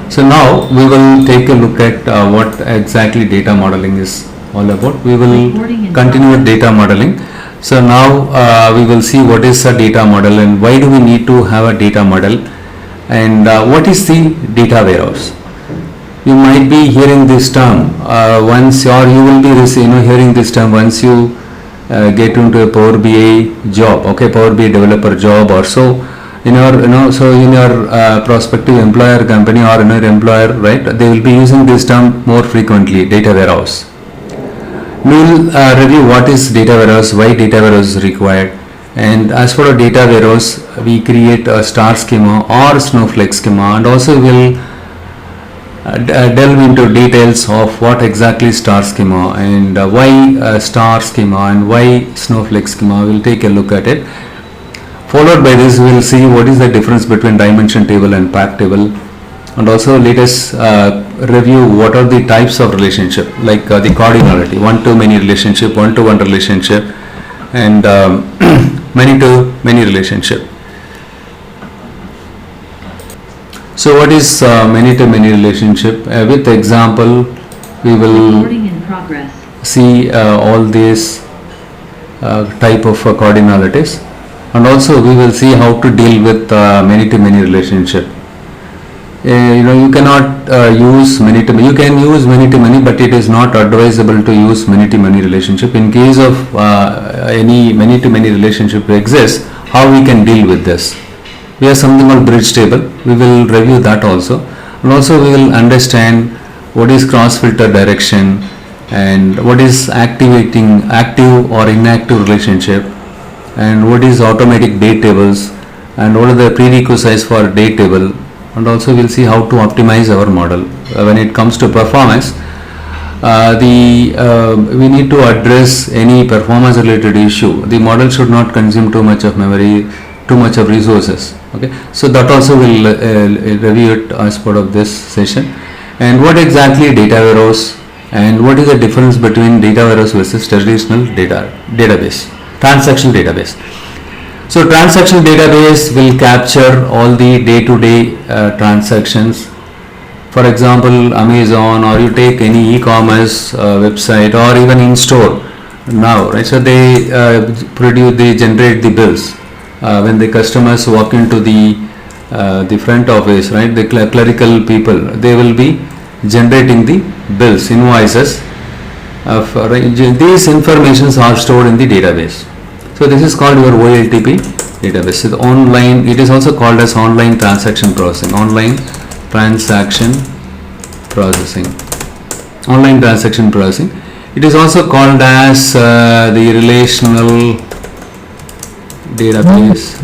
So now we will take a look at what exactly data modeling is all about. We will continue with data modeling. So now we will see what is a data model and why do we need to have a data model, and what is the data warehouse. You might be hearing this term once, or you will be hearing this term once you get into a Power BI job, okay, Power BI developer job or so. In your so in your prospective employer company or in your employer, right, they will be using this term more frequently, data warehouse. We will review what is data warehouse, why data warehouse is required, and as for a data warehouse, we create a star schema or snowflake schema, and also will delve into details of what exactly star schema and why star schema and why snowflake schema. We'll take a look at it. Followed by this, we will see what is the difference between dimension table and pack table, and also let us review what are the types of relationship, like the cardinality, one-to-many relationship, one-to-one relationship, and many-to-many relationship. So what is many-to-many relationship? With example, we will see all these type of cardinalities, and also we will see how to deal with many-to-many relationship. You cannot use many-to-many. You can use many-to-many, but it is not advisable to use many-to-many relationship. In case of any many-to-many relationship exists, how we can deal with this? We have something called bridge table. We will review that also, and also we will understand what is cross-filter direction and what is activating active or inactive relationship, and what is automatic date tables, and what are the prerequisites for date table, and also we'll see how to optimize our model. When it comes to performance, we need to address any performance related issue. The model should not consume too much of memory, too much of resources. Okay, so that also will review it as part of this session. And what exactly data warehouse, and what is the difference between data warehouse versus traditional database, transactional database. So transactional database will capture all the day-to-day transactions. For example, Amazon, or you take any e-commerce website, or even in store now, right? So they generate the bills. When the customers walk into the front office, right, the clerical people, they will be generating the bills, invoices. These informations are stored in the database. So this is called your OLTP database. So it is also called as online transaction processing. Online transaction processing. It is also called as the relational database,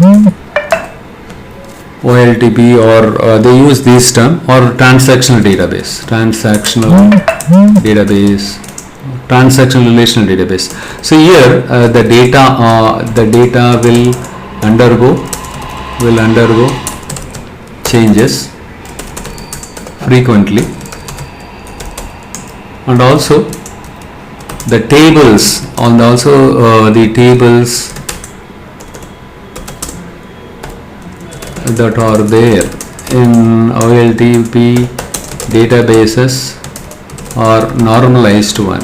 OLTP, or they use this term, or transactional relational database. So here the data will undergo changes frequently, and also the tables that are there in OLTP databases are normalized one.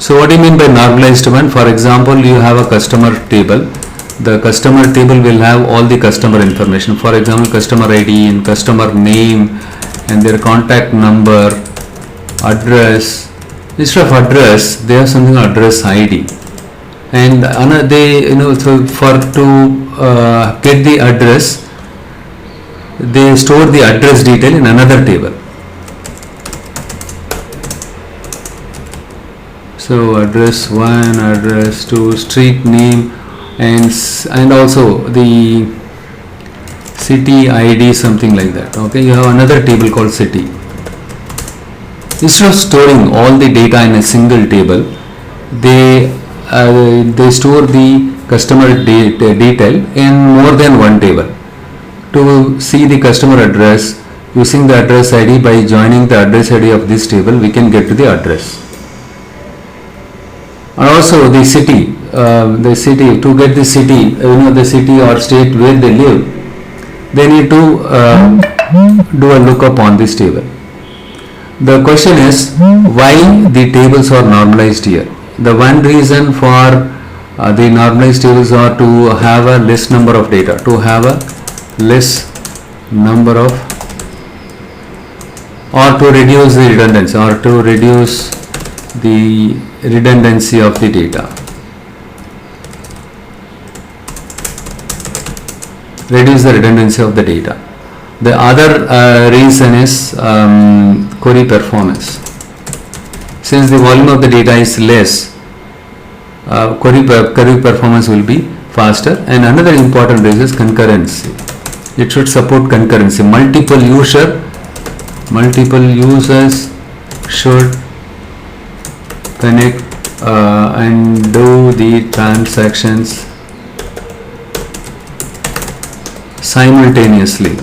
So what do you mean by normalized one? For example, you have a customer table. The customer table will have all the customer information. For example, customer ID and customer name and their contact number, address. Instead of address, they have something called address ID. And to get the address, they store the address detail in another table. So address 1, address 2, street name, and also the city ID, something like that. Okay, you have another table called city. Instead of storing all the data in a single table, they store the customer detail in more than one table. To see the customer address, using the address ID, by joining the address ID of this table, we can get to the address. And also the city, to get the city, the city or state where they live, they need to do a lookup on this table. The question is why the tables are normalized here. The one reason for the normalized tables are to have a less number of data, to have a less number of, or to reduce the redundancy, or to reduce the redundancy of the data. Reduce the redundancy of the data. The other reason is query performance. Since the volume of the data is less, query performance will be faster. And another important reason is concurrency. It should support concurrency. Multiple users should connect and do the transactions simultaneously.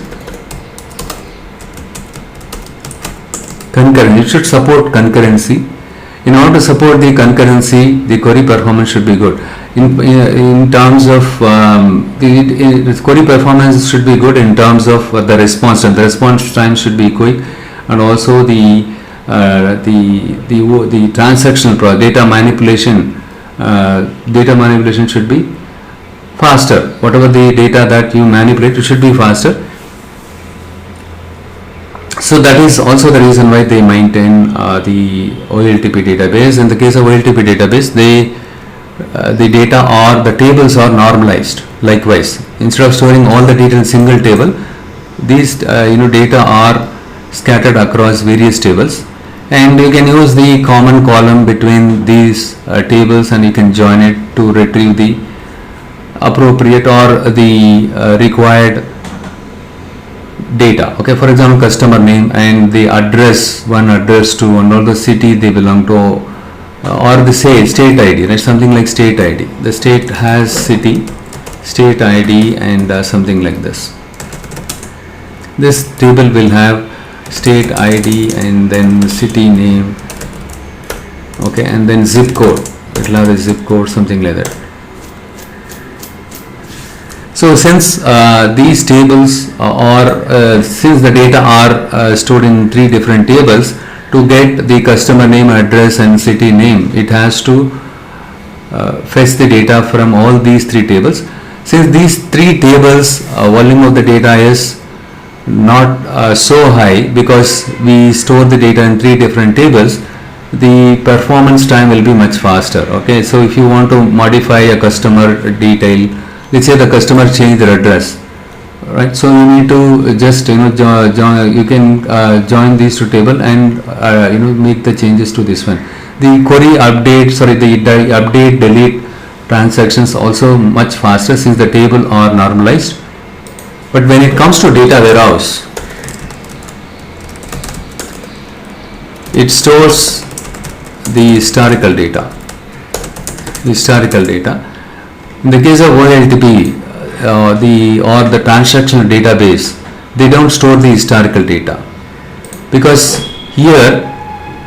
Concurrency. It should support concurrency. In order to support the concurrency, the query performance should be good. In terms of the query performance should be good in terms of the response time. The response time should be quick, and also the transactional data manipulation should be faster. Whatever the data that you manipulate, it should be faster. So that is also the reason why they maintain the OLTP database. In the case of OLTP database, the data or the tables are normalized. Likewise, instead of storing all the data in single table, these data are scattered across various tables, and you can use the common column between these tables, and you can join it to retrieve the appropriate or the required data. Okay, for example, customer name and the address 1, address 2, and all the city they belong to, or the state ID, right? Something like state ID. The state has city, state ID, and something like this. This table will have state ID and then city name, okay, and then zip code. It will have a zip code, something like that. So since these tables since the data are stored in 3 different tables, to get the customer name, address, and city name, it has to fetch the data from all these 3 tables. Since these 3 tables volume of the data is not so high, because we store the data in 3 different tables, the performance time will be much faster. Okay, so if you want to modify a customer detail, let's say the customer changed their address, right? So you need to just you can join these 2 table and make the changes to this one. The query update, the update delete transactions also much faster since the table are normalized. But when it comes to data warehouse, it stores the historical data. In the case of OLTP, the transactional database, they don't store the historical data, because here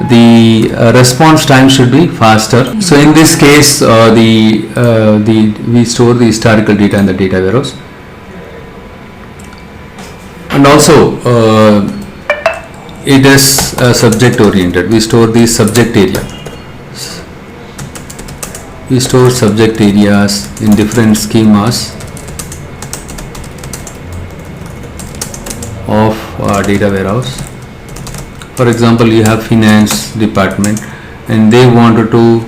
the response time should be faster. So in this case, we store the historical data in the data warehouse, and also it is subject oriented. We store the subject area. We store subject areas in different schemas of data warehouse. For example, you have finance department and they wanted to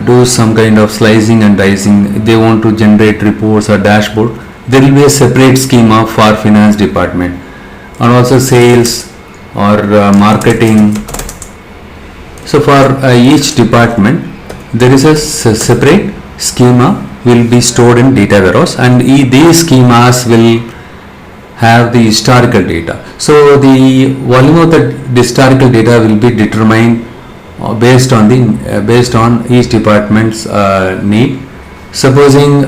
do some kind of slicing and dicing. They want to generate reports or dashboard. There will be a separate schema for finance department, and also sales or marketing. So for each department, there is a separate schema will be stored in data warehouse, and these schemas will have the historical data. So the volume of the historical data will be determined based on each department's need. Supposing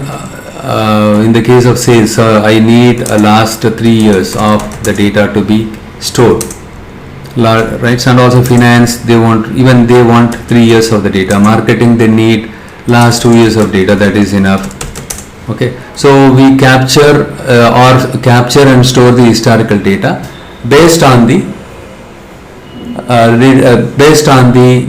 in the case of sales, I need last 3 years of the data to be stored, right? And also finance, they want 3 years of the data. Marketing, they need last 2 years of data. That is enough. Okay, so we capture and store the historical data, based on the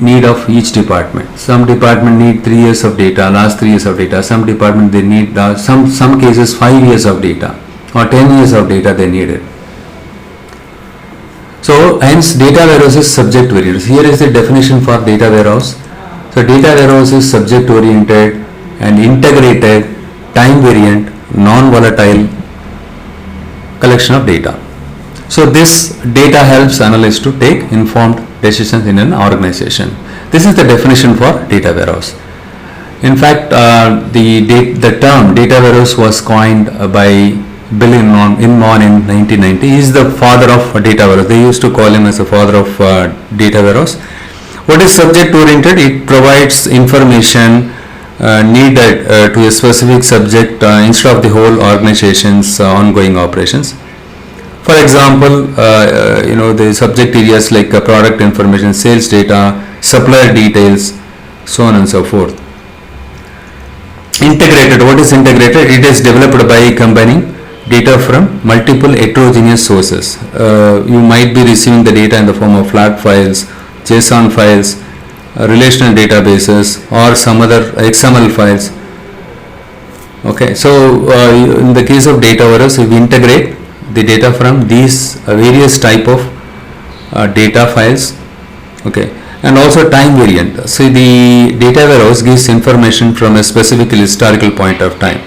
need of each department. Some department need 3 years of data, last 3 years of data. Some department they need some cases 5 years of data or 10 years of data they needed. So hence data warehouse is subject oriented. Here is the definition for data warehouse. So data warehouse is subject oriented and integrated, time variant, non-volatile collection of data. So this data helps analysts to take informed decisions in an organization. This is the definition for data warehouse. In fact, the term data warehouse was coined by Bill Inman in 1990. He is the father of data warehouse. They used to call him as the father of data warehouse. What is subject oriented? It provides information needed to a specific subject instead of the whole organization's ongoing operations. For example, the subject areas like product information, sales data, supplier details, so on and so forth. Integrated. What is integrated? It is developed by combining data from multiple heterogeneous sources. You might be receiving the data in the form of flat files, JSON files, relational databases, or some other XML files. Okay, so in the case of data warehouse, we integrate the data from these various type of data files. Okay, and also time variant. So the data warehouse gives information from a specific historical point of time.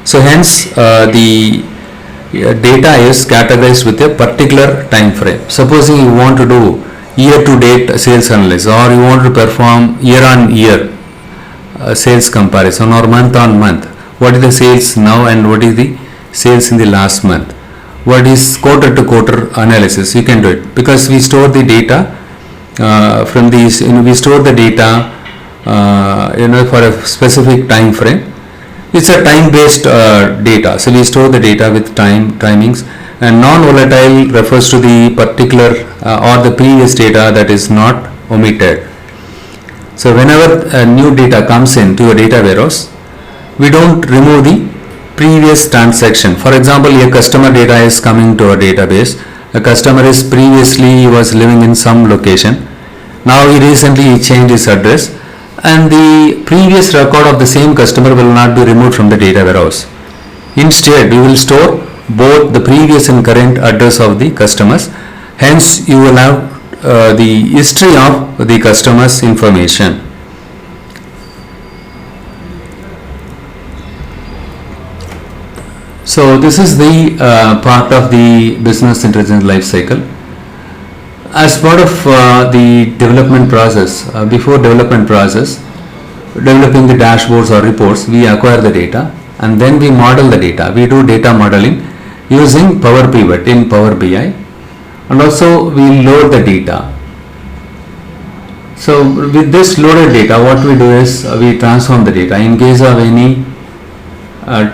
So hence the data is categorized with a particular time frame. Supposing you want to do year to date sales analysis, or you want to perform year on year sales comparison, or month on month, what is the sales now and what is the sales in the last month, what is quarter to quarter analysis, you can do it, because we store the data from these, we store the data for a specific time frame. It's a time based data, so we store the data with timings. And non-volatile refers to the particular or the previous data that is not omitted. So whenever new data comes into a data warehouse, we don't remove the previous transaction. For example, a customer data is coming to our database. A customer is previously he was living in some location. Now he recently changed his address, and the previous record of the same customer will not be removed from the data warehouse. Instead, we will store both the previous and current address of the customers. Hence, you will have the history of the customer's information. So this is the part of the business intelligence life cycle. As part of the development process, before development process, developing the dashboards or reports, we acquire the data and then we model the data. We do data modeling using Power Pivot in Power BI, and also we load the data. So with this loaded data, what we do is we transform the data in case of any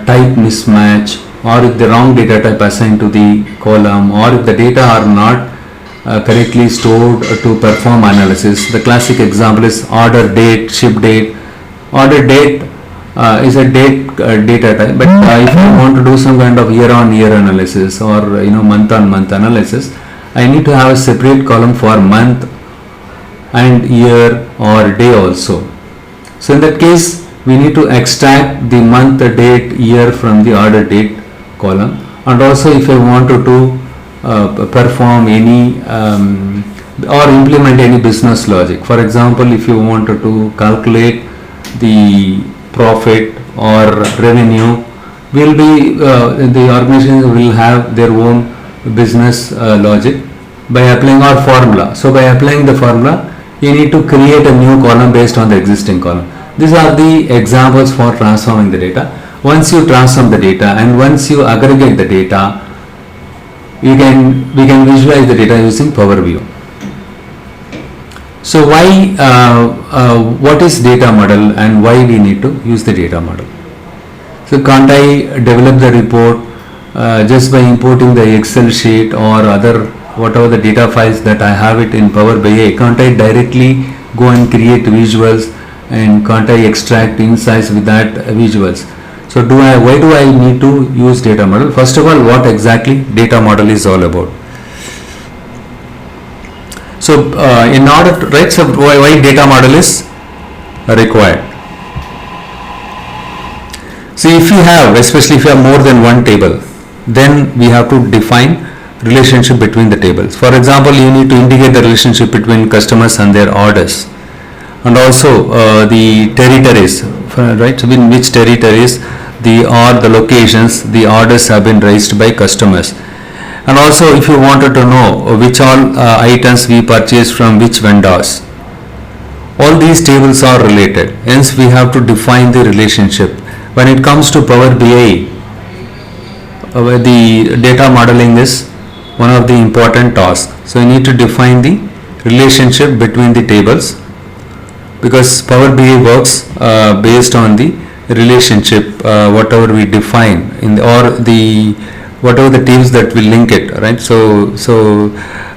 type mismatch, or if the wrong data type assigned to the column, or if the data are not correctly stored to perform analysis. The classic example is order date, ship date. Order date is a date data type, but if I want to do some kind of year on year analysis or month on month analysis, I need to have a separate column for month and year or day also. So in that case, we need to extract the month, date, year from the order date column. And also if I wanted to perform any or implement any business logic, for example, if you wanted to calculate the profit or revenue, will be the organization will have their own business logic by applying our formula. So by applying the formula, you need to create a new column based on the existing column. These are the examples for transforming the data. Once you transform the data and once you aggregate the data, we can visualize the data using Power View. So why, what is data model and why we need to use the data model? So can't I develop the report just by importing the Excel sheet or other whatever the data files that I have it in Power BI? Can't I directly go and create visuals, and can't I extract insights with that visuals? So why do I need to use data model? First of all, what exactly data model is all about? So in order to, right, so why data model is required. So if you have, especially if you have more than one table, then we have to define relationship between the tables. For example, you need to indicate the relationship between customers and their orders, and also the territories, right? So in which territories the locations the orders have been raised by customers, and also if you wanted to know which all items we purchase from which vendors. All these tables are related, hence we have to define the relationship. When it comes to Power BI, the data modeling is one of the important tasks. So you need to define the relationship between the tables, because Power BI works based on the relationship whatever we define in the, or the whatever the tables that will link it, right? So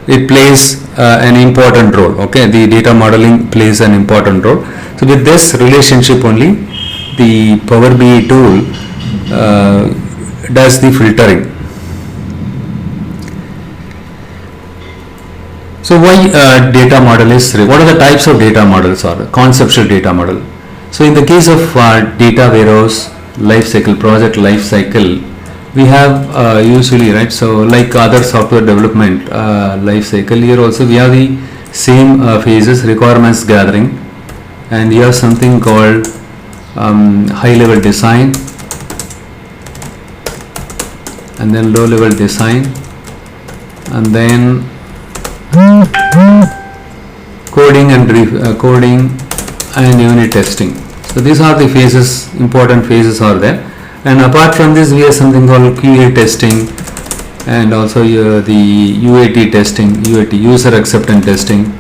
it plays an important role. Okay, the data modeling plays an important role. So with this relationship only, the Power BI tool does the filtering. So why data model is, what are the types of data models or conceptual data model? So in the case of data warehouse life cycle, project life cycle, we have usually, right, so like other software development life cycle, here also we have the same phases: requirements gathering, and you have something called high level design, and then low level design, and then coding and unit testing. So these are the phases, important phases are there. And apart from this, we have something called QA testing, and also the UAT testing, UAT, user acceptance testing,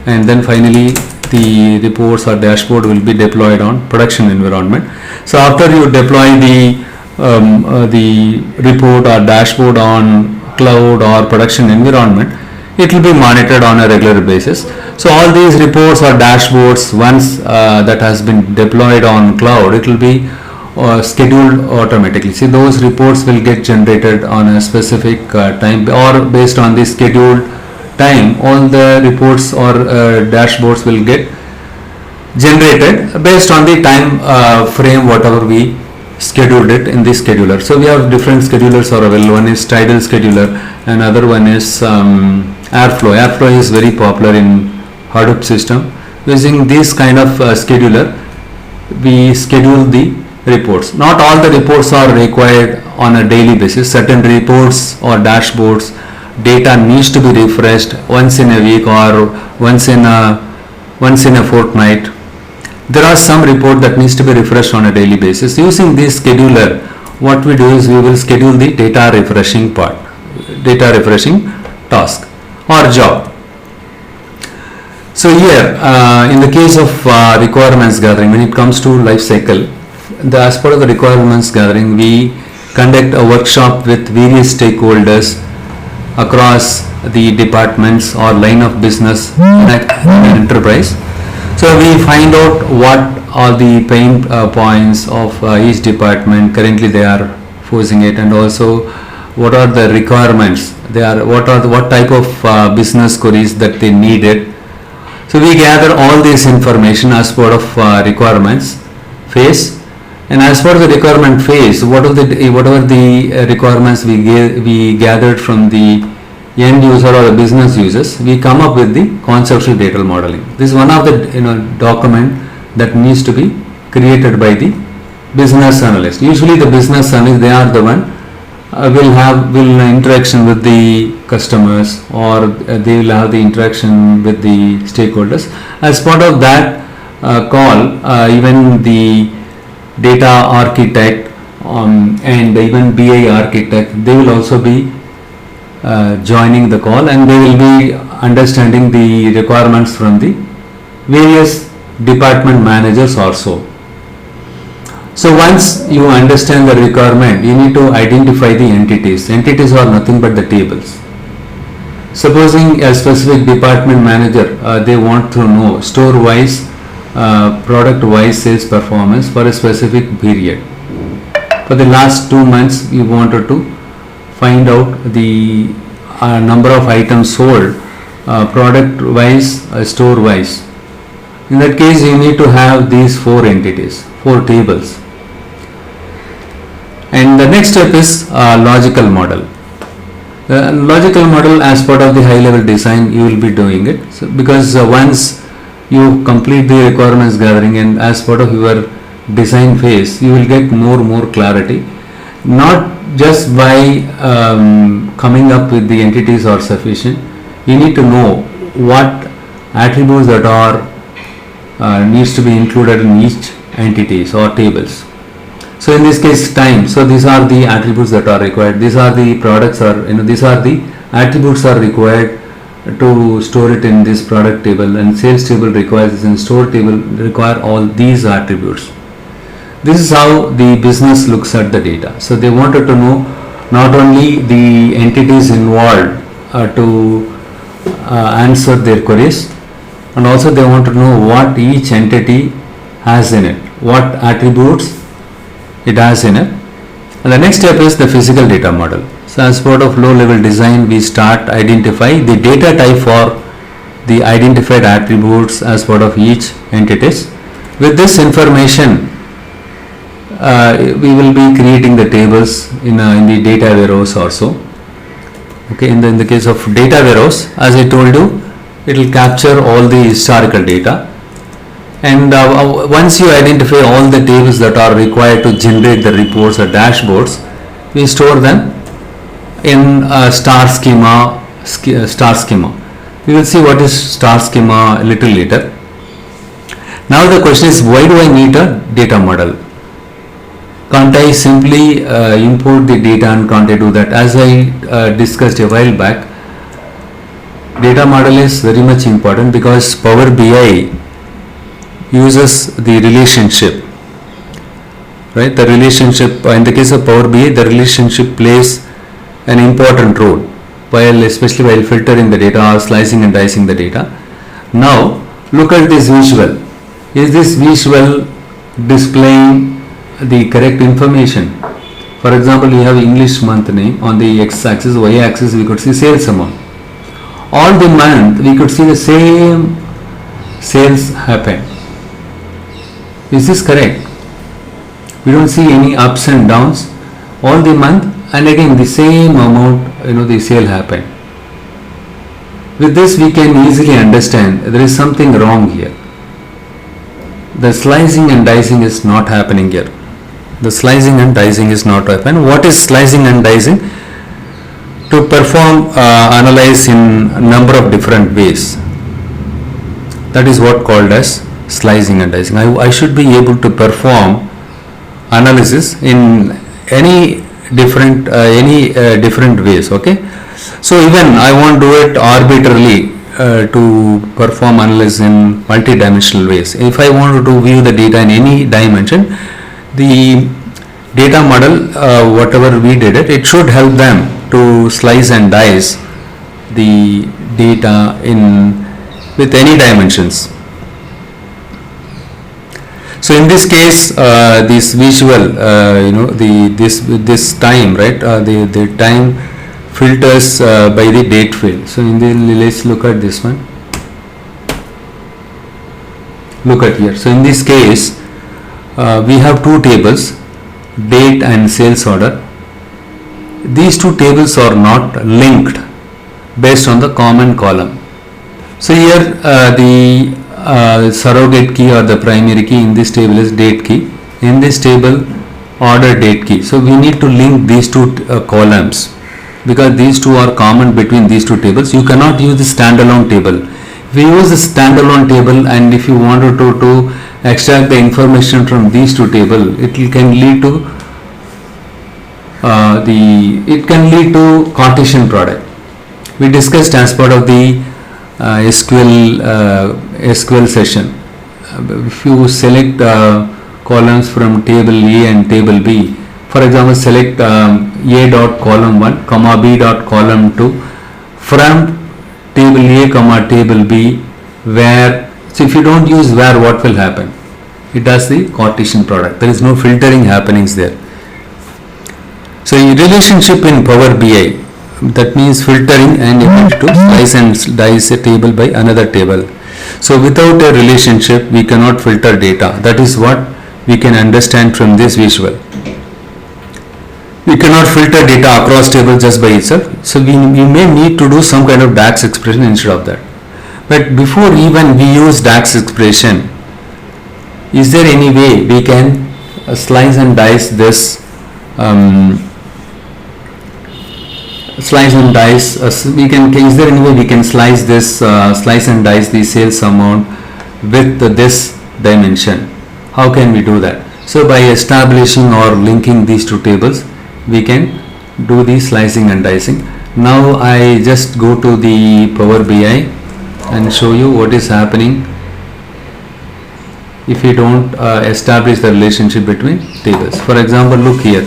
and then finally the reports or dashboard will be deployed on production environment. So after you deploy the report or dashboard on cloud or production environment, it will be monitored on a regular basis. So all these reports or dashboards, once that has been deployed on cloud, it will be scheduled automatically. See, those reports will get generated on a specific time, or based on the scheduled time, all the reports or dashboards will get generated based on the time frame whatever we scheduled it in the scheduler. So we have different schedulers are available. One is Tidal scheduler, another one is Airflow. Airflow is very popular in Hadoop system. Using this kind of scheduler, we schedule the reports. Not all the reports are required on a daily basis. Certain reports or dashboards, data needs to be refreshed once in a week or once in a fortnight. There are some report that needs to be refreshed on a daily basis. Using this scheduler, what we do is we will schedule the data refreshing part, data refreshing task or job. So here, in the case of requirements gathering, when it comes to life cycle, as part of the requirements gathering, we conduct a workshop with various stakeholders across the departments or line of business in an enterprise. So we find out what are the pain points of each department. Currently they are forcing it, and also what are the requirements. What type of business queries that they needed. So we gather all this information as part of requirements phase. And as part of the requirement phase, whatever the requirements we gathered from the end user or the business users, we come up with the conceptual data modeling. This is one of the document that needs to be created by the business analyst. Usually the business analyst, they are the one will interaction with the customers, or they will have the interaction with the stakeholders. As part of that call, even the data architect and even BI architect, they will also be joining the call, and they will be understanding the requirements from the various department managers also. So once you understand the requirement, you need to identify the entities. Entities are nothing but the tables. Supposing a specific department manager, they want to know store wise, product wise sales performance for a specific period. For the last 2 months, we wanted to find out the number of items sold product wise, store wise. In that case, you need to have these 4 entities, 4 tables. And the next step is logical model. The logical model, as part of the high level design, you will be doing it. So because once you complete the requirements gathering and as part of your design phase, you will get more clarity. Not just by coming up with the entities are sufficient. You need to know what attributes that are needs to be included in each entities or tables. So in this case, time. So these are the attributes that are required. These are the products, or these are the attributes are required to store it in this product table, and sales table requires this, and store table require all these attributes. This is how the business looks at the data. So they wanted to know not only the entities involved to answer their queries, and also they want to know what each entity has in it, what attributes it has in it. And the next step is the physical data model. So as part of low level design, we start identify the data type for the identified attributes as part of each entities. With this information, we will be creating the tables in the data warehouse also. Okay, in the case of data warehouse, as I told you, it will capture all the historical data. And once you identify all the tables that are required to generate the reports or dashboards, we store them in star schema. We will see what is star schema a little later. Now the question is, why do I need a data model? Can't I simply import the data, and can't I do that? As I discussed a while back, data model is very much important because Power BI uses the relationship, right? The relationship, in the case of Power BI, the relationship plays an important role, especially while filtering the data or slicing and dicing the data. Now look at this visual. Is this visual displaying the correct information? For example, we have English month name on the x-axis, y-axis we could see sales amount. All the month we could see the same sales happen. Is this correct? We don't see any ups and downs all the month, and again the same amount, the sale happened. With this we can easily understand there is something wrong here. The slicing and dicing is not happening here. The slicing and dicing is not happening. What is slicing and dicing? To perform analyze in a number of different ways. That is what called as slicing and dicing. I should be able to perform analysis in any different ways. Okay, so even I won't do it arbitrarily to perform analysis in multi-dimensional ways. If I want to view the data in any dimension, the data model, whatever we did it should help them to slice and dice the data with any dimensions. So in this case, this visual, this time, right? The time filters by the date field. So let's look at this one. Look at here. So in this case, we have two tables, date and sales order. These two tables are not linked based on the common column. So here the surrogate key or the primary key in this table is date key. In this table, order date key. So we need to link these two columns because these two are common between these two tables. You cannot use the standalone table. If you use the standalone table and if you wanted to extract the information from these two tables, it can lead to Cartesian product. We discussed as part of the SQL session. If you select columns from table A and table B, for example, select A dot column 1 comma B dot column 2 from table A comma table B, where, so if you don't use where, what will happen? It does the Cartesian product. There is no filtering happenings there. So in relationship in Power BI, that means filtering and ability to slice and dice a table by another table. So without a relationship we cannot filter data. That is what we can understand from this visual. We cannot filter data across tables just by itself, so we may need to do some kind of DAX expression instead of that. But before even we use DAX expression, is there any way we can slice and dice this we can, is there any way we can slice this slice and dice the sales amount with this dimension? How can we do that? So by establishing or linking these two tables, we can do the slicing and dicing. Now I just go to the Power BI and show you what is happening if we don't establish the relationship between tables. For example, look here.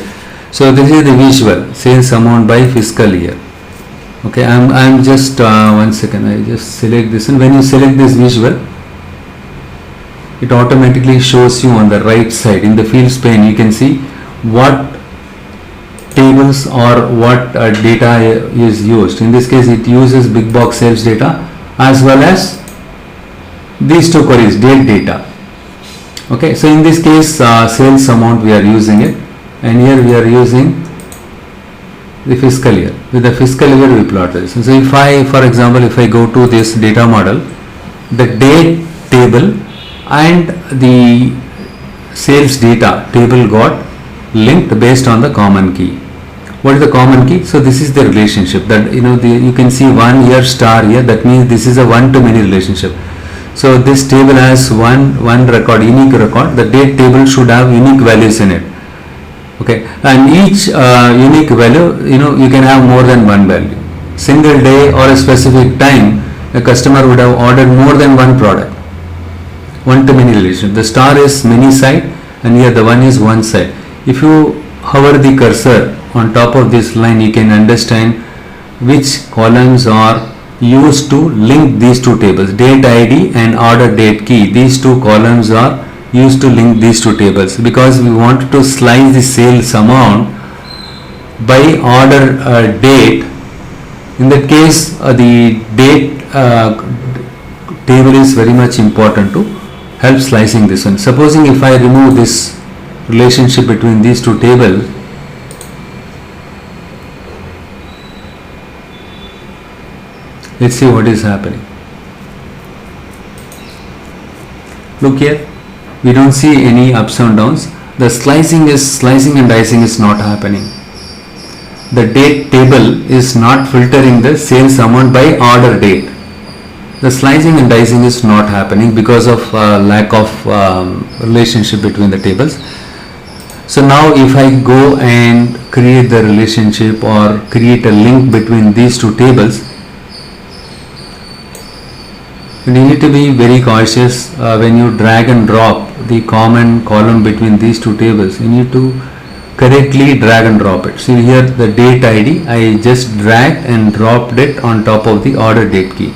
So this is the visual, sales amount by fiscal year. Okay, I'm just one second, I just select this, and when you select this visual, it automatically shows you on the right side in the fields pane. You can see what tables or what data is used. In this case it uses big box sales data as well as these two queries, date data. Okay, so in this case sales amount we are using it, and here we are using the fiscal year. With the fiscal year we plot this. So if I, for example, if I go to this data model, the date table and the sales data table got linked based on the common key. What is the common key? So this is the relationship that you can see 1 year star here. That means this is a one-to-many relationship. So this table has one record, unique record. The date table should have unique values in it. Okay, and each unique value, you can have more than one value. Single day or a specific time, a customer would have ordered more than one product. One-to-many relationship. The star is many side, and here the one is one side. If you hover the cursor on top of this line, you can understand which columns are used to link these two tables, date ID and order date key. These two columns are used to link these two tables because we want to slice the sales amount by order date. In that case the date table is very much important to help slicing this one. Supposing if I remove this relationship between these two tables, let's see what is happening. Look here, we don't see any ups and downs. The slicing and dicing is not happening. The date table is not filtering the sales amount by order date. The slicing and dicing is not happening because of lack of relationship between the tables. So now if I go and create the relationship or create a link between these two tables, you need to be very cautious when you drag and drop the common column between these two tables. You need to correctly drag and drop it. See here the date ID, I just dragged and dropped it on top of the order date key.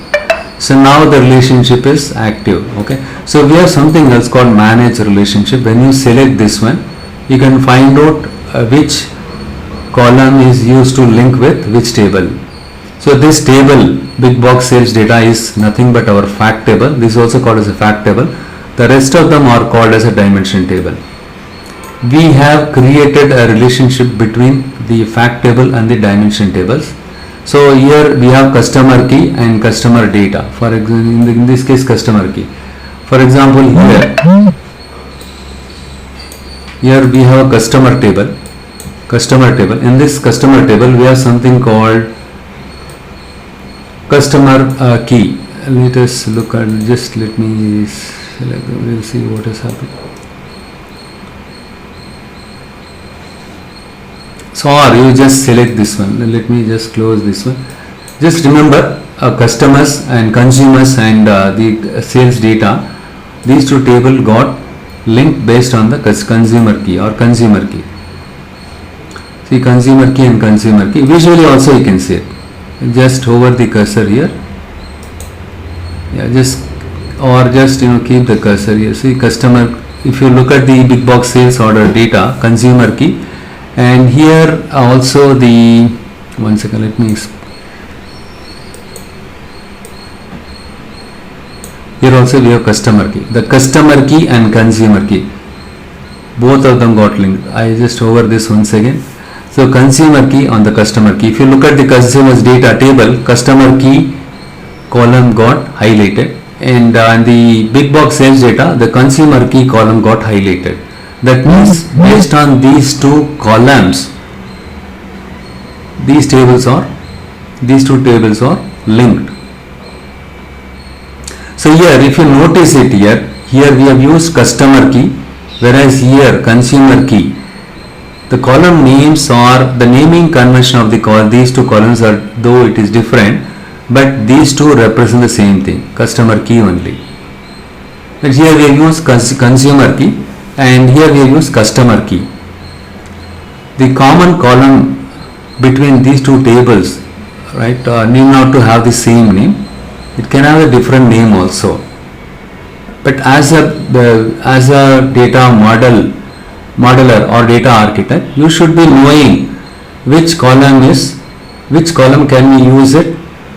So now the relationship is active. Okay, so we have something else called manage relationship. When you select this one, you can find out which column is used to link with which table. So this table, big box sales data, is nothing but our fact table. This is also called as a fact table. The rest of them are called as a dimension table. We have created a relationship between the fact table and the dimension tables. So here we have customer key and customer data. For example, in this case customer key. For example, here we have a customer table. In this customer table we have something called customer key. Let us look at, just let me select, we'll see what is happening. So or you just select this one. Let me just close this one. Just remember customers and consumers and the sales data, these two tables got linked based on the consumer key or consumer key. See, consumer key and consumer key. Visually also you can see it. Just hover the cursor here. Yeah, just keep the cursor here. See, customer, if you look at the big box sales order data, consumer key, and here also the One second, let me. Here also we have customer key. The customer key and consumer key, both of them got linked. I just over this once again. So consumer key on the customer key. If you look at the customer's data table, customer key column got highlighted, and the big box sales data, the consumer key column got highlighted. That means based on these two columns, these two tables are linked. So here if you notice it, here we have used customer key, whereas here consumer key. The column names or the naming convention of these two columns are, though it is different, but these two represent the same thing, customer key only. But here we use consumer key and here we use customer key. The common column between these two tables, right, need not to have the same name. It can have a different name also. But as a data modeler or data architect, you should be knowing which column can we use it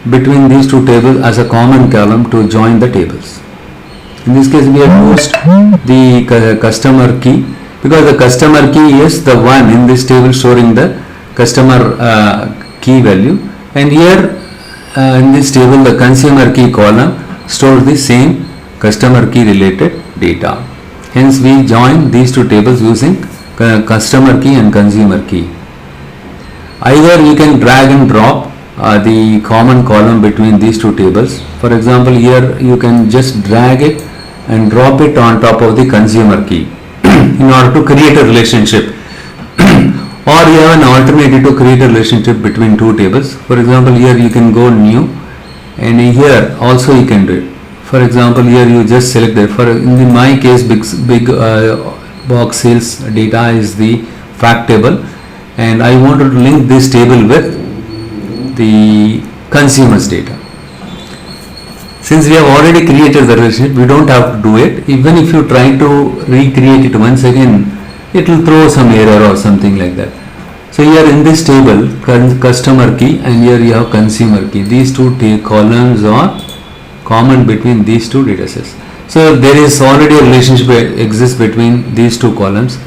between these two tables as a common column to join the tables. In this case, we have used the customer key because the customer key is the one in this table storing the customer key value, and here in this table the consumer key column stores the same customer key related data. Hence we join these two tables using customer key and consumer key. Either you can drag and drop the common column between these two tables. For example, here you can just drag it and drop it on top of the consumer key in order to create a relationship. Or you have an alternative to create a relationship between two tables. For example, here you can go new, and here also you can do it. For example, here you just select it. In my case, big box sales data is the fact table, and I want to link this table with the consumers data. Since we have already created the relationship, we don't have to do it. Even if you try to recreate it once again, it will throw some error or something like that. So here in this table, customer key, and here you have consumer key. These two columns are common between these two data sets. So there is already a relationship exists between these two columns.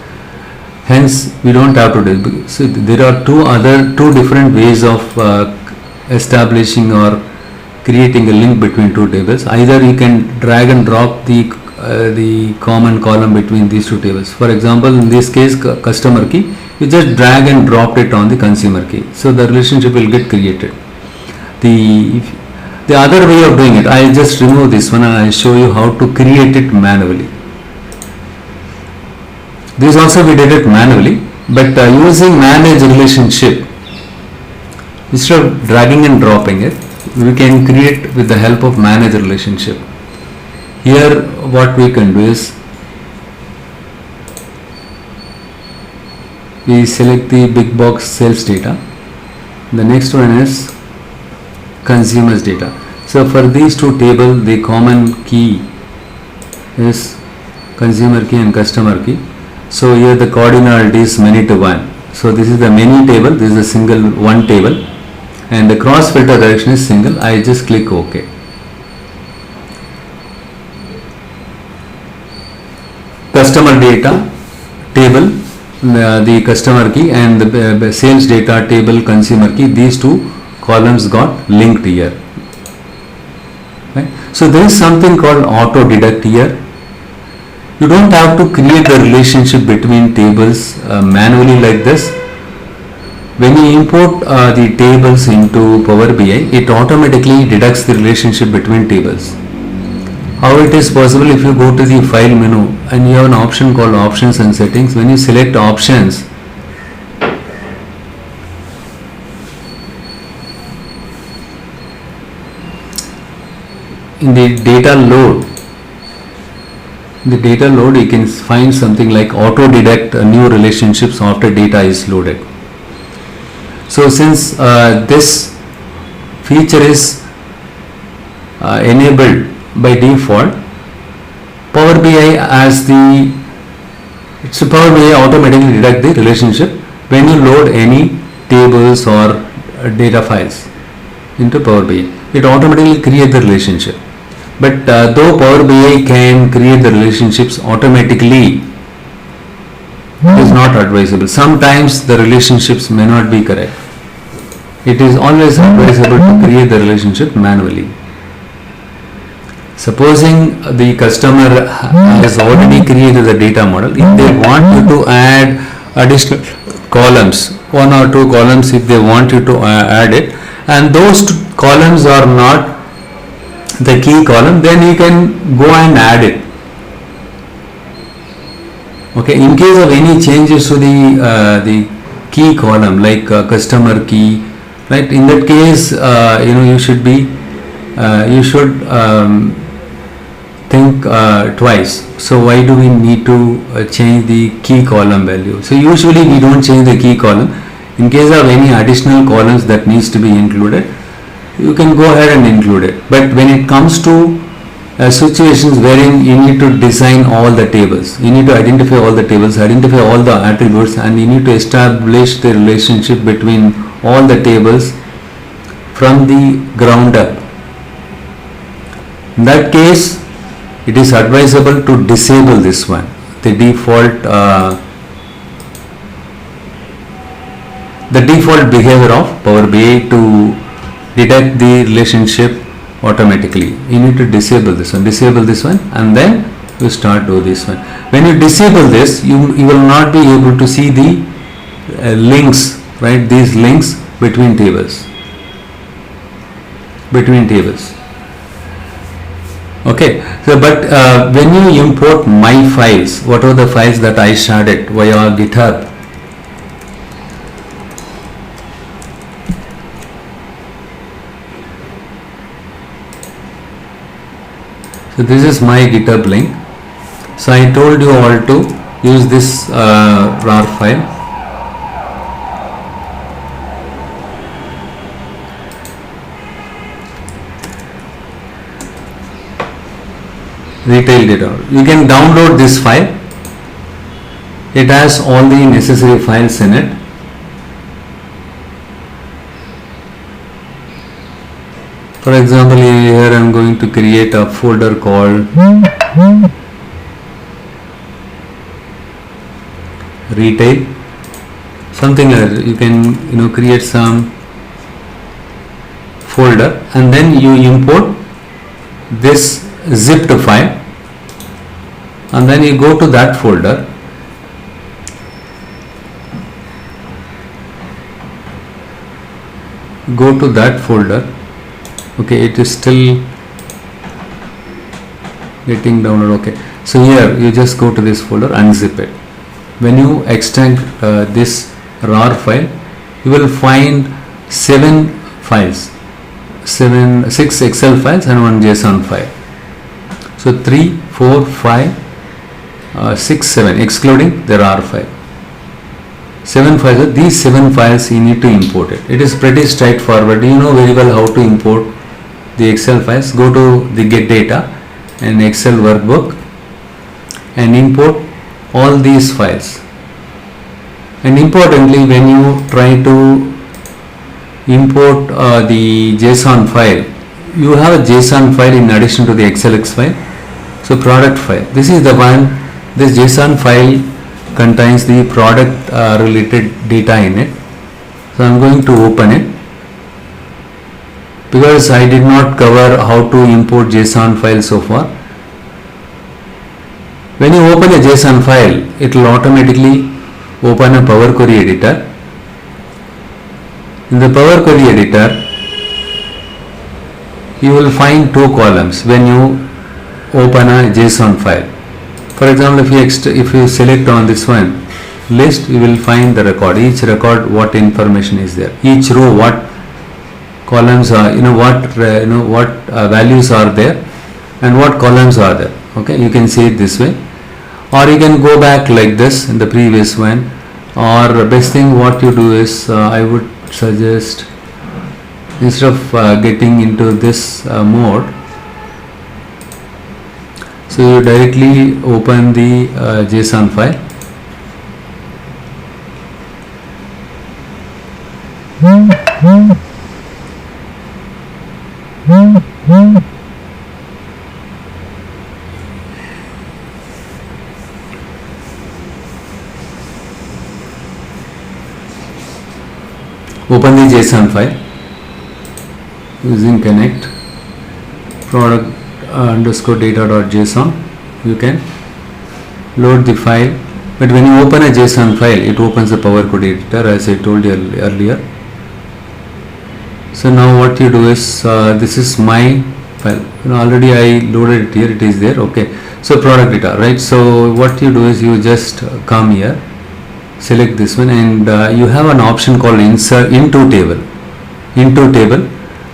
Hence we don't have to do it. So there are two different ways of establishing or creating a link between two tables. Either you can drag and drop the common column between these two tables. For example, in this case, customer key, you just drag and drop it on the consumer key. So the relationship will get created. The other way of doing it, I'll just remove this one and I'll show you how to create it manually. This also we did it manually, but using manage relationship, instead of dragging and dropping it, we can create with the help of manage relationship. Here what we can do is we select the big box sales data. The next one is consumers data. So for these two tables, the common key is consumer key and customer key. So here the coordinate is many to one. So this is the many table, this is a single one table, and the cross filter direction is single. I just click OK. Customer data table, the customer key, and the sales data table consumer key, these two columns got linked here. Right? So there is something called auto deduct here. You don't have to create the relationship between tables manually like this. When you import the tables into Power BI, it automatically deducts the relationship between tables. How it is possible? If you go to the file menu and you have an option called options and settings, when you select options, in the data load you can find something like auto deduct new relationships after data is loaded. So since this feature is enabled by default, Power BI automatically deduct the relationship when you load any tables or data files into Power BI. It automatically creates the relationship. But though Power BI can create the relationships automatically, it is not advisable. Sometimes the relationships may not be correct. It is always advisable to create the relationship manually. Supposing the customer has already created the data model, if they want you to add additional columns, 1 or 2 columns, if they want you to add it, and those columns are not the key column, then you can go and add it. Okay, in case of any changes to the key column, like customer key, right? In that case, you should be think twice. So why do we need to change the key column value? So usually we don't change the key column. In case of any additional columns that needs to be included, you can go ahead and include it. But when it comes to situations wherein you need to design all the tables, you need to identify all the tables, identify all the attributes, and you need to establish the relationship between all the tables from the ground up. In that case, it is advisable to disable this one, the default behavior of Power BI to detect the relationship automatically. You need to disable this one, and then you start do this one. When you disable this, you will not be able to see the links, right? These links between tables. Okay, so but when you import my files, what are the files that I shared it via GitHub? So this is my GitHub link. So I told you all to use this RAR file. Retail data. You can download this file. It has all the necessary files in it. For example, here I am going to create a folder called retail, something like that. You can create some folder, and then you import this zipped file, and then you go to that folder, okay, it is still getting downloaded. Okay, so here you just go to this folder, unzip it. When you extract this RAR file, you will find 6 Excel files and 1 JSON file. So 3, 4, 5, 6, 7, excluding the RAR file. 7 files. These 7 files you need to import it. It is pretty straightforward. You know very well how to import the Excel files. Go to the get data and Excel workbook and import all these files. And importantly, when you try to import the JSON file, you have a JSON file in addition to the XLX file. So product file, this is the one. This JSON file contains the product related data in it. So I am going to open it, because I did not cover how to import JSON file so far. When you open a JSON file, it will automatically open a Power Query editor. In the Power Query editor, you will find 2 columns when you open a JSON file. For example, if you select on this one list, you will find the record. Each record, what information is there. Each row, what columns are, what values are there, and what columns are there. Okay, you can see it this way, or you can go back like this in the previous one. Or the best thing what you do is, I would suggest, instead of getting into this mode, so you directly open the JSON file. Open the JSON file using connect product underscore data.json. You can load the file, but when you open a JSON file, it opens the Power Query editor, as I told you earlier. So now what you do is, this is my file, already I loaded it here, it is there. Okay, so product data, right? So what you do is, you just come here, select this one, and you have an option called insert into table.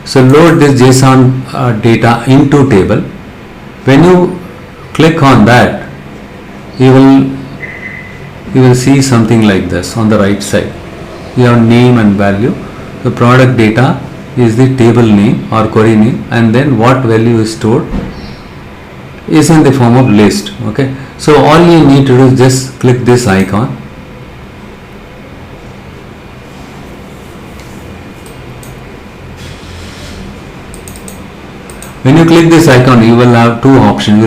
So load this JSON data into table. When you click on that, you will see something like this on the right side. You have name and value. The product data is the table name or query name, and then what value is stored is in the form of list. Okay, so all you need to do is just click this icon. When you click this icon, you will have two options.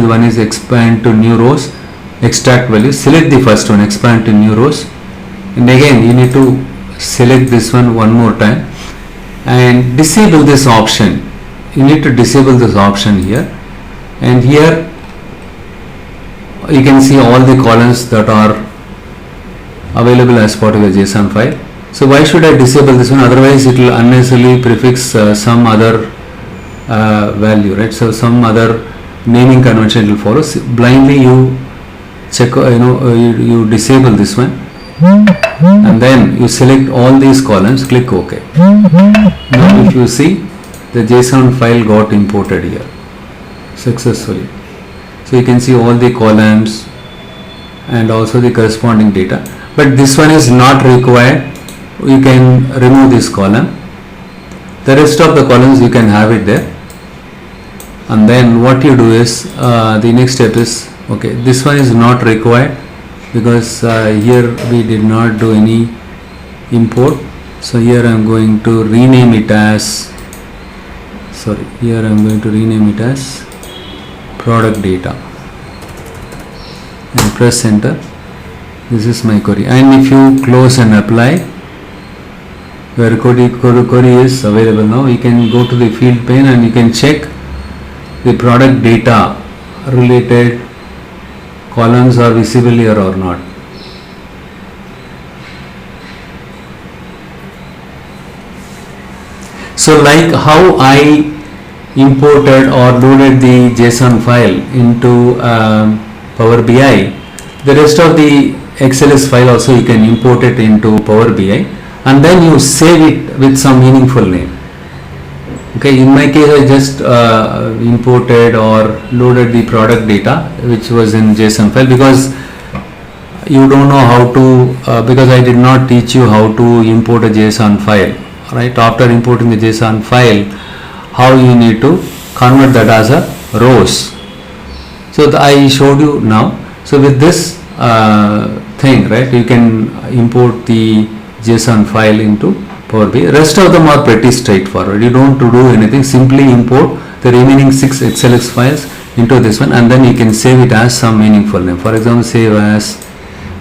One is expand to new rows, extract values. Select the first one, expand to new rows, and again you need to select this one more time and disable this option. You need to disable this option here, and here you can see all the columns that are available as part of a JSON file. So why should I disable this one? Otherwise it will unnecessarily prefix some other value, right? So some other naming convention will follow. Blindly you check, you disable this one, and then you select all these columns, click OK. Now if you see, the JSON file got imported here successfully. So you can see all the columns and also the corresponding data, but this one is not required. You can remove this column. The rest of the columns you can have it there. And then what you do is, the next step is, okay, this one is not required because here we did not do any import. So here I am going to rename it as, product data and press enter. This is my query, and if you close and apply, your query is available now. You can go to the field pane and you can check the product data related columns are visible here or not. So like how I imported or loaded the JSON file into Power BI, the rest of the XLS file also you can import it into Power BI, and then you save it with some meaningful name. Okay, in my case I just imported or loaded the product data which was in JSON file, because you don't know how to, because I did not teach you how to import a JSON file, right? After importing the JSON file, how you need to convert that as a rows. So I showed you now. So with this thing, right, you can import the JSON file into Power BI. Rest of them are pretty straightforward. You don't have to do anything. Simply import the remaining 6 XLS files into this one, and then you can save it as some meaningful name. For example, save as,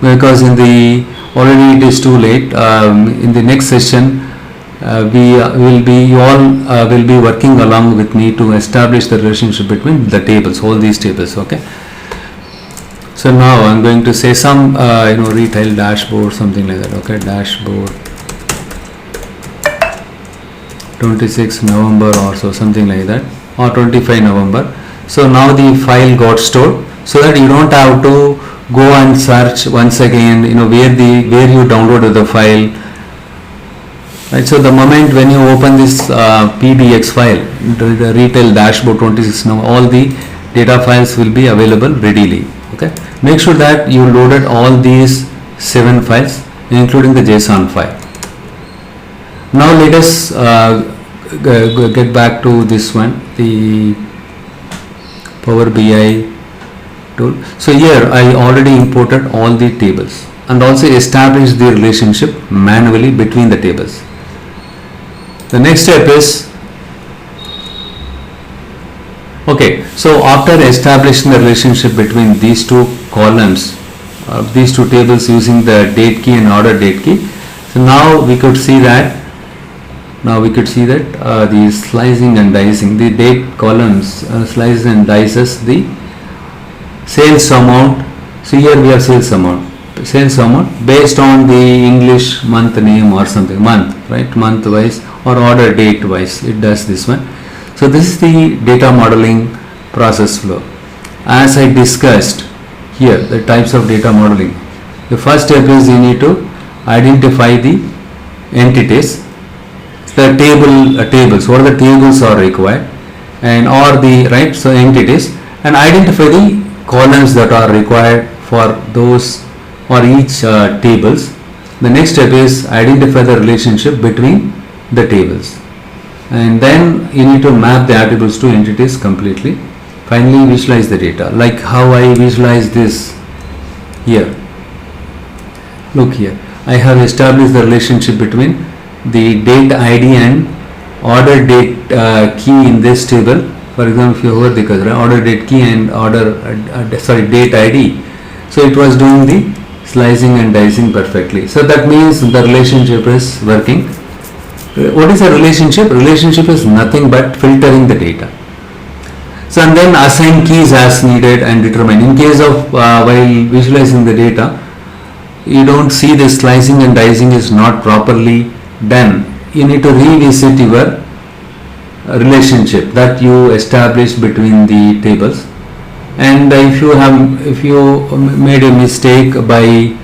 because in the already it is too late. In the next session, you all will be working along with me to establish the relationship between the tables, all these tables. Okay. So now I'm going to say some retail dashboard, something like that. Okay, dashboard 26 November or so, something like that, or 25 November. So now the file got stored, so that you don't have to go and search once again, where you downloaded the file. Right, so the moment when you open this PDX file, the retail dashboard 26 November, all the data files will be available readily. Okay, make sure that you loaded all these 7 files, including the JSON file. Now let us get back to this one, the Power BI tool. So here I already imported all the tables. and also establish the relationship manually between the tables. The next step is, okay, so after establishing the relationship between these two columns, these two tables using the date key and order date key, so now we could see that the slicing and dicing, the date columns slices and dices the sales amount. So here we have sales amount based on the English month name or something, month wise or order date wise, it does this one. So this is the data modeling process flow. As I discussed here, the types of data modeling. The first step is you need to identify the entities, the tables, what are the tables are required, and or the so entities, and identify the columns that are required for those or each tables. The next step is identify the relationship between the tables, and then you need to map the attributes to entities completely. Finally, visualize the data, like how I visualize this here. Look here, I have established the relationship between the date ID and order date key in this table. For example, if you hover the cursor, order date key and date ID. So it was doing the slicing and dicing perfectly. So that means the relationship is working. What is a relationship? Relationship is nothing but filtering the data. So and then assign keys as needed and determine. In case of while visualizing the data, you don't see the slicing and dicing is not properly done. You need to revisit your relationship that you established between the tables. And if you made a mistake by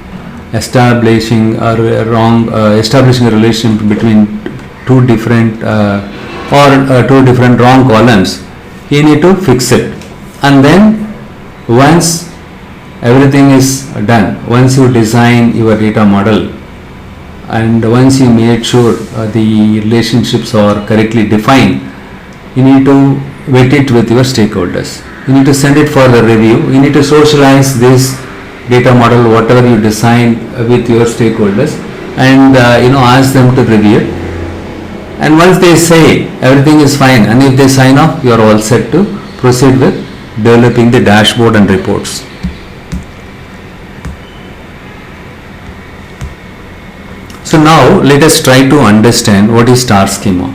establishing a relationship between two different wrong columns, you need to fix it. And then once everything is done, once you design your data model and once you made sure the relationships are correctly defined, you need to vet it with your stakeholders. You need to send it for the review. You need to socialize this data model, whatever you design, with your stakeholders, and ask them to review it. And once they say everything is fine, and if they sign off, you are all set to proceed with developing the dashboard and reports. So now let us try to understand what is star schema.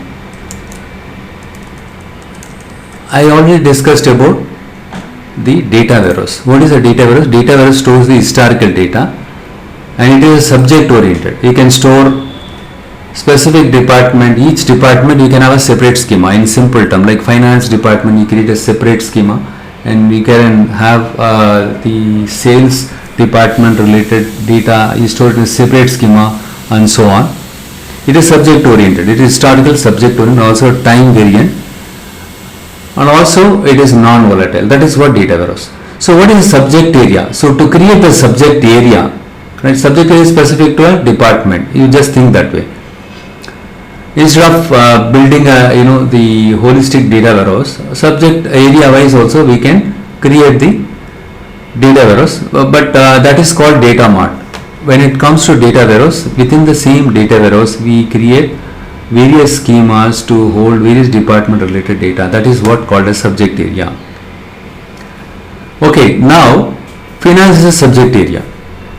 I already discussed about the data warehouse. What is a data warehouse? Data warehouse stores the historical data, and it is subject oriented. You can store specific department, each department you can have a separate schema. In simple term, like finance department, you create a separate schema, and you can have the sales department related data you store in a separate schema, and so on. It is subject oriented. It is historical, subject oriented, also time variant, and also it is non-volatile. That is what data warehouse. So what is subject area? So to create the subject area, right? Subject area is specific to a department. You just think that way. Instead of building the holistic data warehouse, subject area wise also we can create the data warehouse, but that is called data mart. When it comes to data warehouse, within the same data warehouse we create various schemas to hold various department related data. That is what called as subject area. Okay, now finance is a subject area.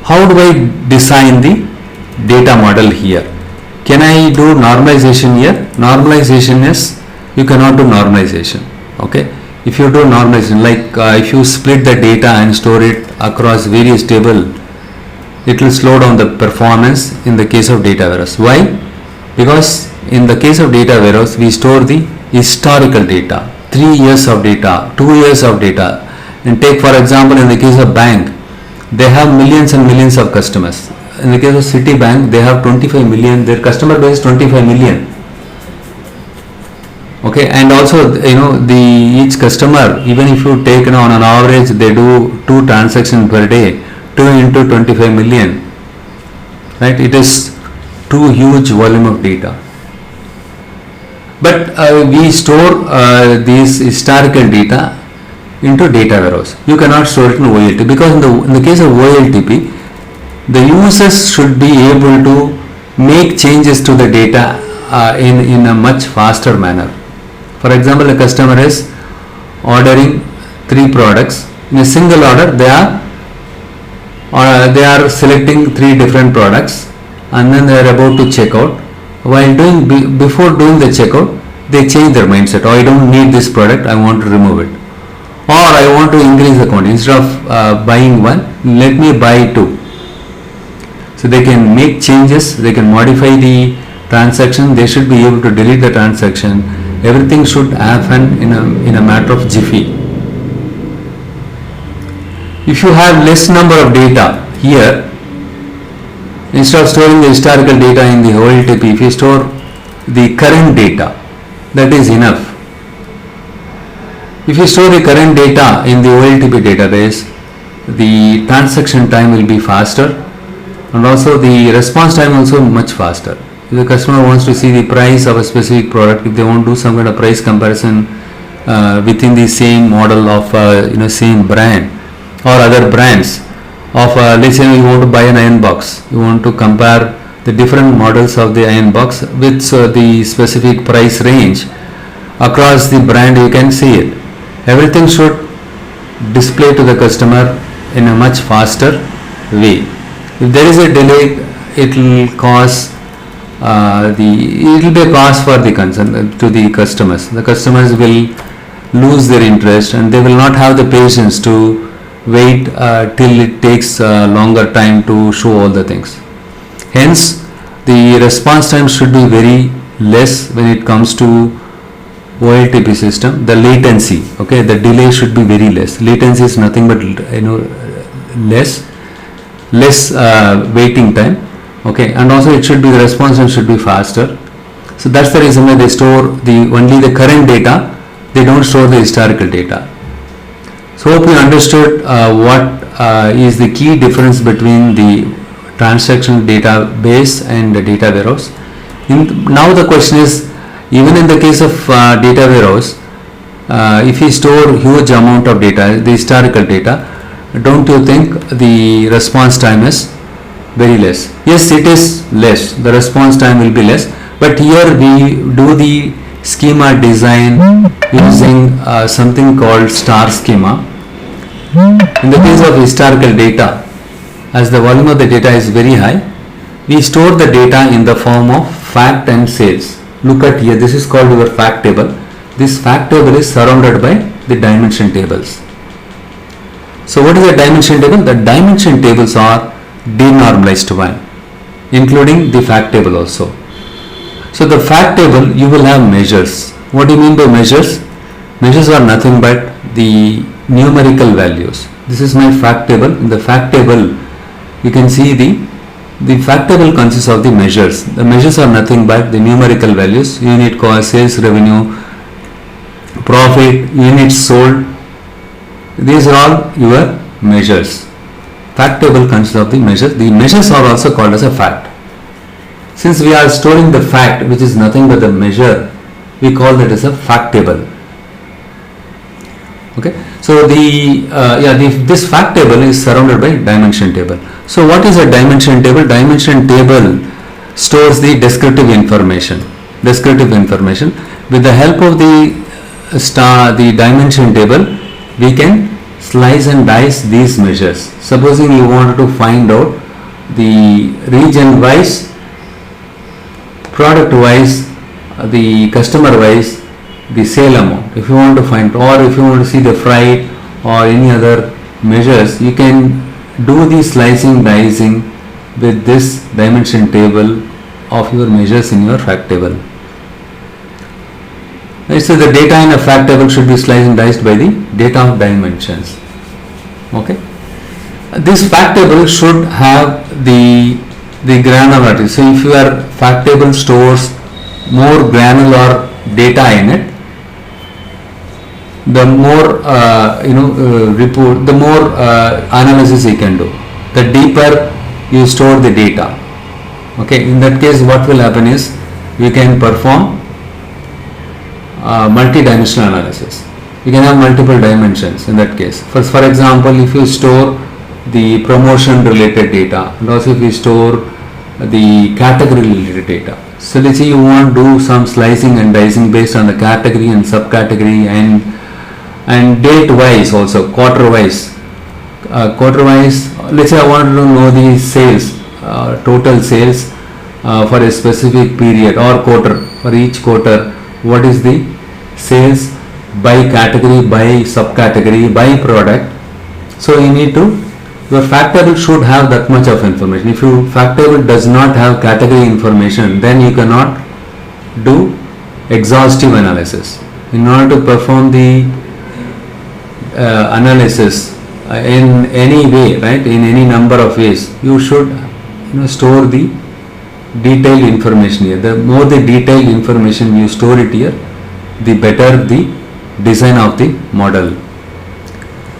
How do I design the data model here? Can I do normalization here? Normalization is, you cannot do normalization. Okay, if you do normalization, like if you split the data and store it across various tables, it will slow down the performance in the case of data warehouse. Why? Because in the case of data warehouse, we store the historical data, 3 years of data, 2 years of data. And take for example, in the case of bank, they have millions and millions of customers. In the case of Citibank, they have 25 million, their customer base is 25 million. Okay, and also each customer, even if you take on an average, they do 2 transactions per day, 2 into 25 million, right? It is too huge volume of data. But we store these historical data into data warehouse. You cannot store it in OLTP, because in the case of OLTP, the users should be able to make changes to the data in a much faster manner. For example, a customer is ordering 3 products in a single order. They are selecting 3 different products, and then they are about to check out. Before doing the checkout, they change their mindset. Oh, I don't need this product, I want to remove it, or I want to increase the quantity. Instead of buying 1, let me buy 2. So they can make changes, they can modify the transaction, they should be able to delete the transaction. Everything should happen in a matter of jiffy. If you have less number of data here, instead of storing the historical data in the OLTP, if you store the current data, that is enough. If you store the current data in the OLTP database, the transaction time will be faster, and also the response time also much faster. If the customer wants to see the price of a specific product, if they want to do some kind of price comparison within the same model of same brand or other brands of let's say you want to buy an iron box, you want to compare the different models of the iron box with the specific price range across the brand, you can see it. Everything should display to the customer in a much faster way. If there is a delay, it will cause it will be a cause for the concern to the customers. The customers will lose their interest, and they will not have the patience to wait till it takes longer time to show all the things. Hence, the response time should be very less when it comes to OLTP system. The latency, okay, the delay should be very less. Latency is nothing but less waiting time, okay, and also it should be, the response time should be faster. So that's the reason why they store only the current data, they don't store the historical data. So hope you understood what is the key difference between the transaction database and the data warehouse. Now the question is, even in the case of data warehouse, if you store huge amount of data, the historical data, don't you think the response time is very less? Yes, it is less, the response time will be less, but here we do the schema design using something called star schema. In the case of historical data, as the volume of the data is very high, we store the data in the form of fact and sales. Look at here, this is called your fact table. This fact table is surrounded by the dimension tables. So what is a dimension table? The dimension tables are denormalized one, including the fact table also. So the fact table, you will have measures. What do you mean by measures? Measures are nothing but the numerical values. This is my fact table. In the fact table, you can see the fact table consists of the measures. The measures are nothing but the numerical values: unit cost, sales revenue, profit, units sold. These are all your measures. Fact table consists of the measures. The measures are also called as a fact. Since we are storing the fact, which is nothing but the measure, we call that as a fact table. Okay. So this fact table is surrounded by dimension table. So what is a dimension table? Dimension table stores the descriptive information. With the help of the dimension table, we can slice and dice these measures. Supposing you wanted to find out the region wise, product wise, the customer wise, the sale amount, if you want to find, or if you want to see the freight or any other measures, you can do the slicing dicing with this dimension table of your measures in your fact table. So the data in a fact table should be sliced and diced by the data of dimensions. Okay. This fact table should have the granularity. So if your fact table stores more granular data in it, the more report, the more analysis you can do. The deeper you store the data. Okay. In that case, what will happen is you can perform multi-dimensional analysis. You can have multiple dimensions in that case. For example, if you store the promotion related data, and also if we store the category related data. So let's say you want to do some slicing and dicing based on the category and subcategory and date wise, also quarter wise. Let's say I want to know the sales, total sales for a specific period or quarter. For each quarter, what is the sales by category, by subcategory, by product. So you need to, your fact table should have that much of information. If your fact table does not have category information, then you cannot do exhaustive analysis. In order to perform the analysis in any way, right, in any number of ways, you should store the detailed information here. The more the detailed information you store it here, the better the design of the model.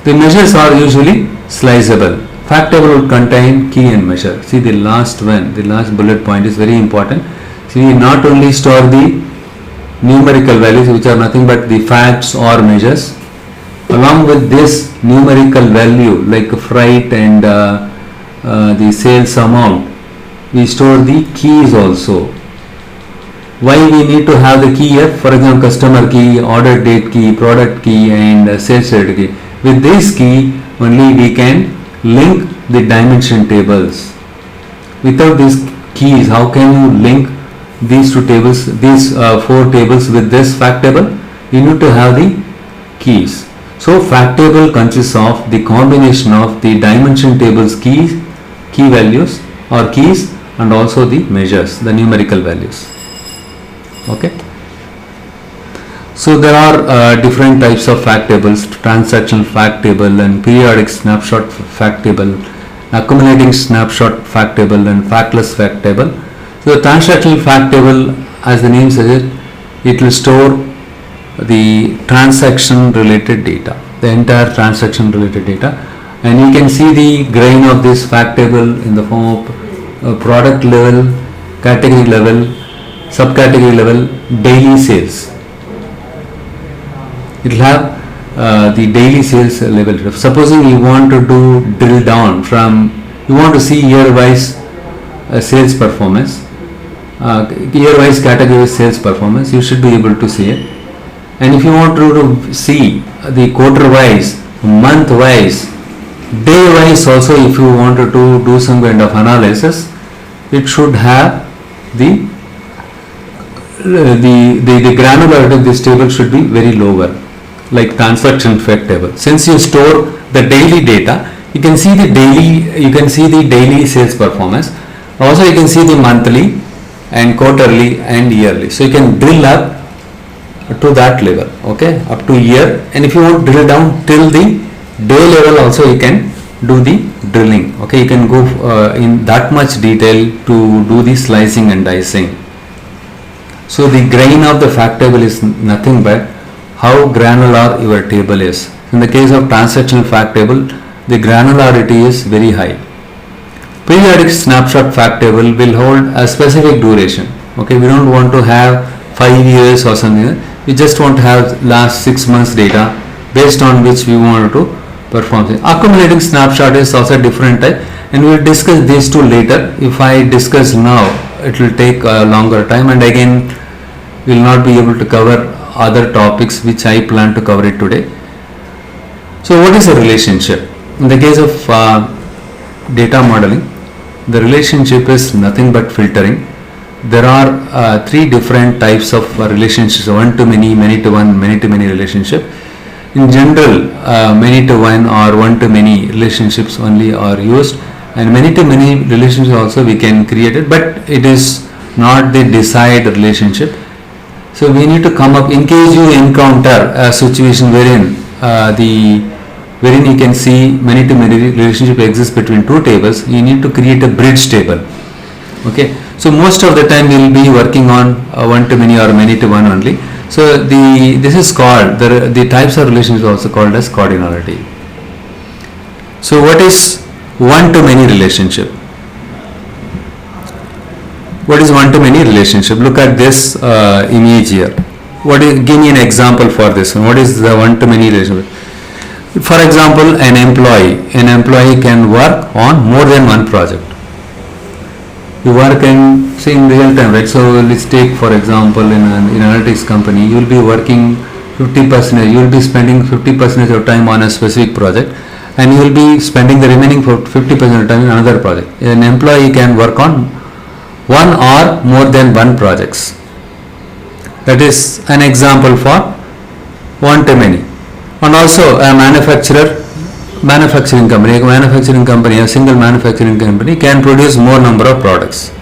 The measures are usually sliceable. Fact table will contain key and measure. See the last one, the last bullet point is very important. See, we not only store the numerical values which are nothing but the facts or measures. Along with this numerical value like freight and the sales amount, we store the keys also. Why we need to have the key here? For example, customer key, order date key, product key and sales rate key. With this key only we can link the dimension tables. Without these keys, how can you link these two tables, these four tables with this fact table? You need to have the keys. So fact table consists of the combination of the dimension tables keys, key values or keys, and also the measures, the numerical values. Okay. So there are different types of fact tables: transactional fact table and periodic snapshot fact table, accumulating snapshot fact table and factless fact table. So the transactional fact table, as the name says it will store the transaction related data, the entire transaction related data, and you can see the grain of this fact table in the form of product level, category level, subcategory level, daily sales. It will have the daily sales level. Supposing you want to do drill down from, you want to see year wise sales performance, year wise category sales performance, you should be able to see it. And if you want to see the quarter wise, month wise, day wise also, if you wanted to do some kind of analysis, it should have the granularity of this table should be very lower, like transaction fact table. Since you store the daily data, you can see the daily sales performance. Also you can see the monthly and quarterly and yearly. So you can drill up to that level, okay, up to year. And if you want to drill down till the day level also, you can do the drilling. Okay, you can go in that much detail to do the slicing and dicing. So the grain of the fact table is nothing but how granular your table is. In the case of transactional fact table, the granularity is very high. Periodic snapshot fact table will hold a specific duration. Okay, we don't want to have 5 years or something. We just want to have last 6 months data based on which we want to perform. Accumulating snapshot is also different type, and we will discuss these two later. If I discuss now, it will take a longer time, and again we will not be able to cover other topics which I plan to cover it today. So what is a relationship? In the case of data modeling, the relationship is nothing but filtering. There are three different types of relationships: one to many, many to one, many to many relationship. In general, many to one or one to many relationships only are used, and many to many relationships also we can create it, but it is not the desired relationship. So we need to come up, in case you encounter a situation wherein you can see many to many relationship exists between two tables, you need to create a bridge table. Okay, so most of the time we will be working on one to many or many to one only. So this is called, the types of relations is also called as cardinality. So what is one to many relationship? What is one to many relationship? Look at this image here. Give me an example for this one. What is the one to many relationship? For example, an employee can work on more than one project. You work in real time, right? So let's take for example in an analytics company, you will be working 50%, you will be spending 50% of time on a specific project, and you will be spending the remaining 50% of time in another project. An employee can work on one or more than one projects. That is an example for one to many. And also a manufacturing company, a single manufacturing company can produce more number of products.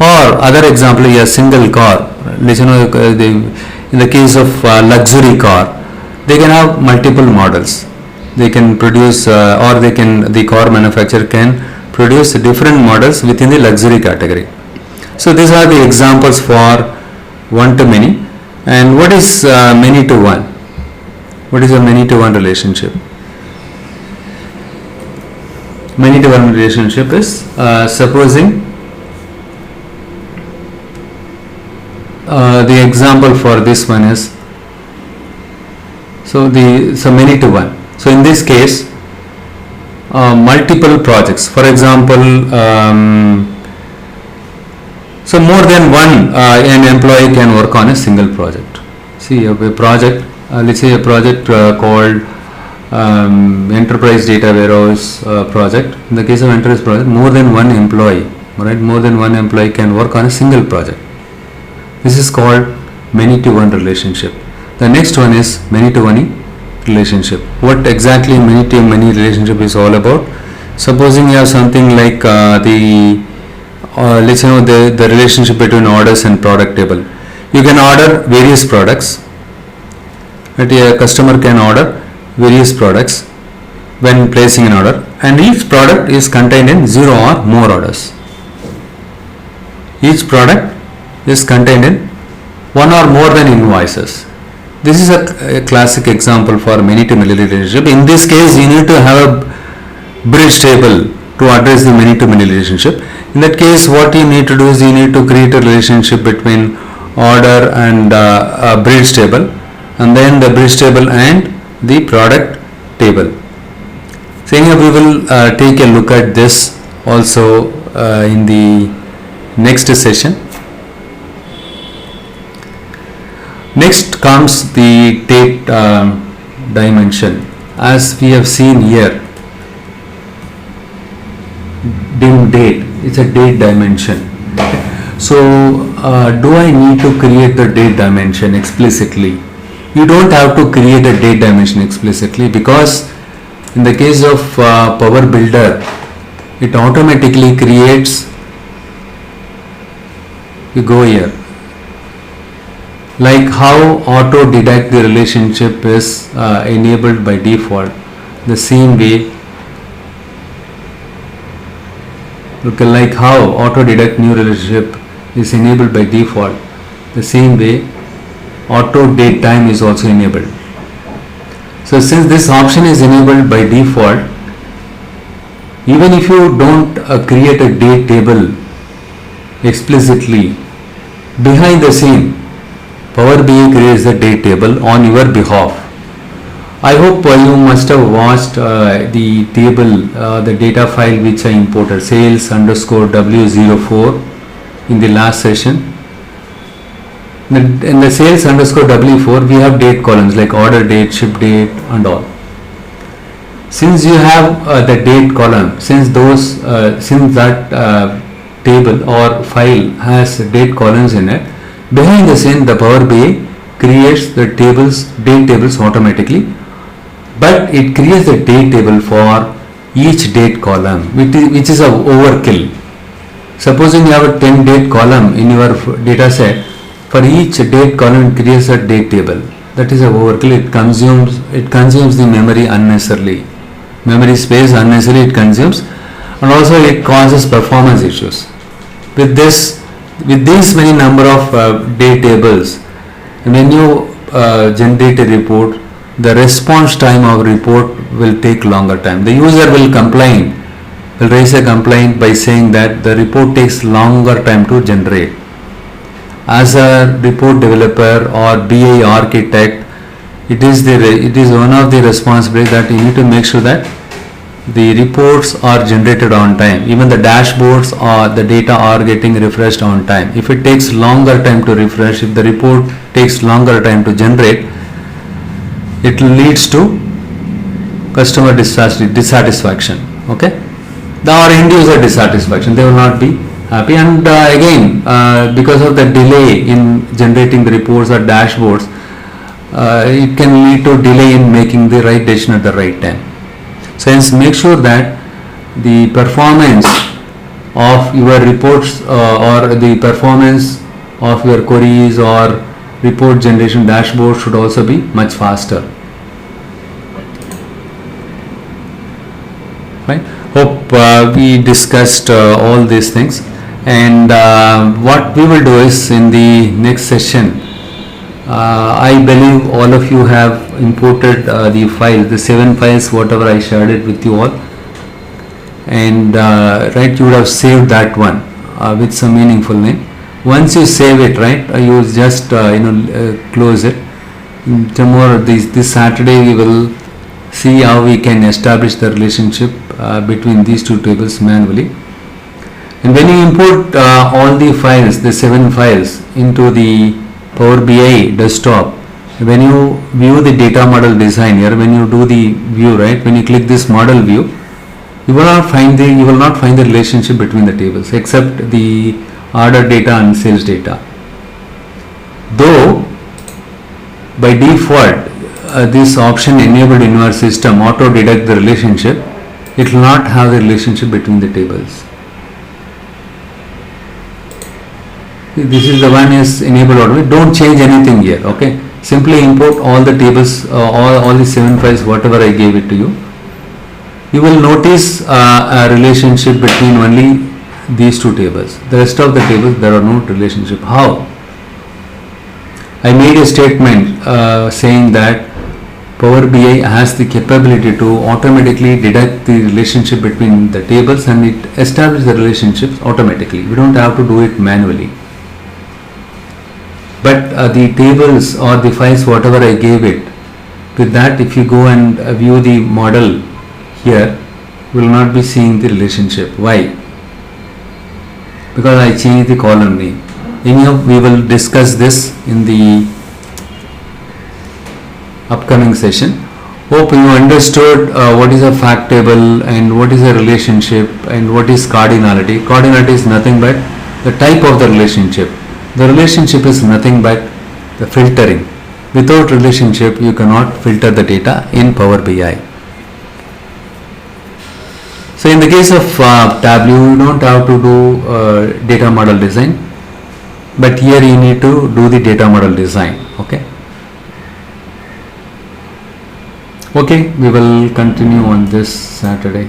Or other example, a single car. In the case of luxury car, they can have multiple models. They can produce, the car manufacturer can produce different models within the luxury category. So these are the examples for one to many. And what is many to one? What is a many to one relationship? Many to one relationship is supposing the example for this one is so many to one. So in this case, multiple projects. For example, so more than one an employee can work on a single project. See a project. Let's say a project called enterprise data warehouse project. In the case of enterprise project, more than one employee, right? More than one employee can work on a single project. This is called many to one relationship. The next one is many to one relationship. What exactly many to many relationship is all about? Supposing you have something like let's say the relationship between orders and product table. You can order various products. A customer can order various products when placing an order, and each product is contained in 0 or more orders. Each product is contained in one or more than invoices. This is a classic example for many to many relationship. In this case, you need to have a bridge table to address the many to many relationship. In that case, what you need to do is you need to create a relationship between order and a bridge table, and then the bridge table and the product table. So here we will take a look at this also in the next session. Next comes the date dimension. As we have seen here, dim date, it's a date dimension. So do I need to create the date dimension explicitly? You don't have to create a date dimension explicitly, because in the case of Power Builder, it automatically creates. You go here, like how auto detect the relationship is enabled by default. The same way, look like how auto detect new relationship is enabled by default. The same way, auto date time is also enabled. So since this option is enabled by default, even if you don't create a date table explicitly, behind the scene Power BI creates the date table on your behalf. I hope you must have watched the table, the data file which I imported, sales_w04 in the last session. In the sales_w4 we have date columns like order date, ship date and all. Since you have the date column, since that table or file has date columns in it, behind the scene the Power BI creates the date tables automatically, but it creates the date table for each date column, which is a overkill. Supposing you have a 10 date column in your data set, for each date column it creates a date table. That is a overkill. It consumes the memory unnecessarily, memory space unnecessarily it consumes, and also it causes performance issues. With these many number of date tables, when you generate a report, the response time of report will take longer time. The user will raise a complaint by saying that the report takes longer time to generate. As a report developer or BI architect, it is one of the responsibilities that you need to make sure that the reports are generated on time. Even the dashboards or the data are getting refreshed on time. If it takes longer time to refresh, if the report takes longer time to generate, it leads to customer dissatisfaction. Okay, or end user dissatisfaction. They will not be happy, and again because of the delay in generating the reports or dashboards, it can lead to delay in making the right decision at the right time. So hence make sure that the performance of your reports or the performance of your queries or report generation dashboard should also be much faster. Right? Hope we discussed all these things, and what we will do is in the next session, I believe all of you have imported the file, the 7 files, whatever I shared it with you all, and right, you would have saved that one with some meaningful name. Once you save it, right, you just close it. Tomorrow, this Saturday, we will see how we can establish the relationship between these two tables manually. And when you import all the files, the 7 files, into the Power BI desktop, when you view the data model design here, when you do the view, right, when you click this model view, you will not find the relationship between the tables except the order data and sales data. Though by default this option enabled in your system auto detect the relationship, it will not have the relationship between the tables. This is the one is enabled automatically. Don't change anything here. Okay, simply import all the tables, all the 7 files, whatever I gave it to you. You will notice a relationship between only these two tables. The rest of the tables, there are no relationship. How? I made a statement saying that Power BI has the capability to automatically detect the relationship between the tables, and it establishes the relationships automatically. We don't have to do it manually. But the tables or the files, whatever I gave it, with that, if you go and view the model here, you will not be seeing the relationship. Why? Because I changed the column name. Anyhow, we will discuss this in the upcoming session. Hope you understood what is a fact table and what is a relationship and what is cardinality. Cardinality is nothing but the type of the relationship. The relationship is nothing but the filtering. Without relationship, you cannot filter the data in Power BI. So in the case of Tableau, you don't have to do data model design, but here you need to do the data model design. Okay, we will continue on this Saturday.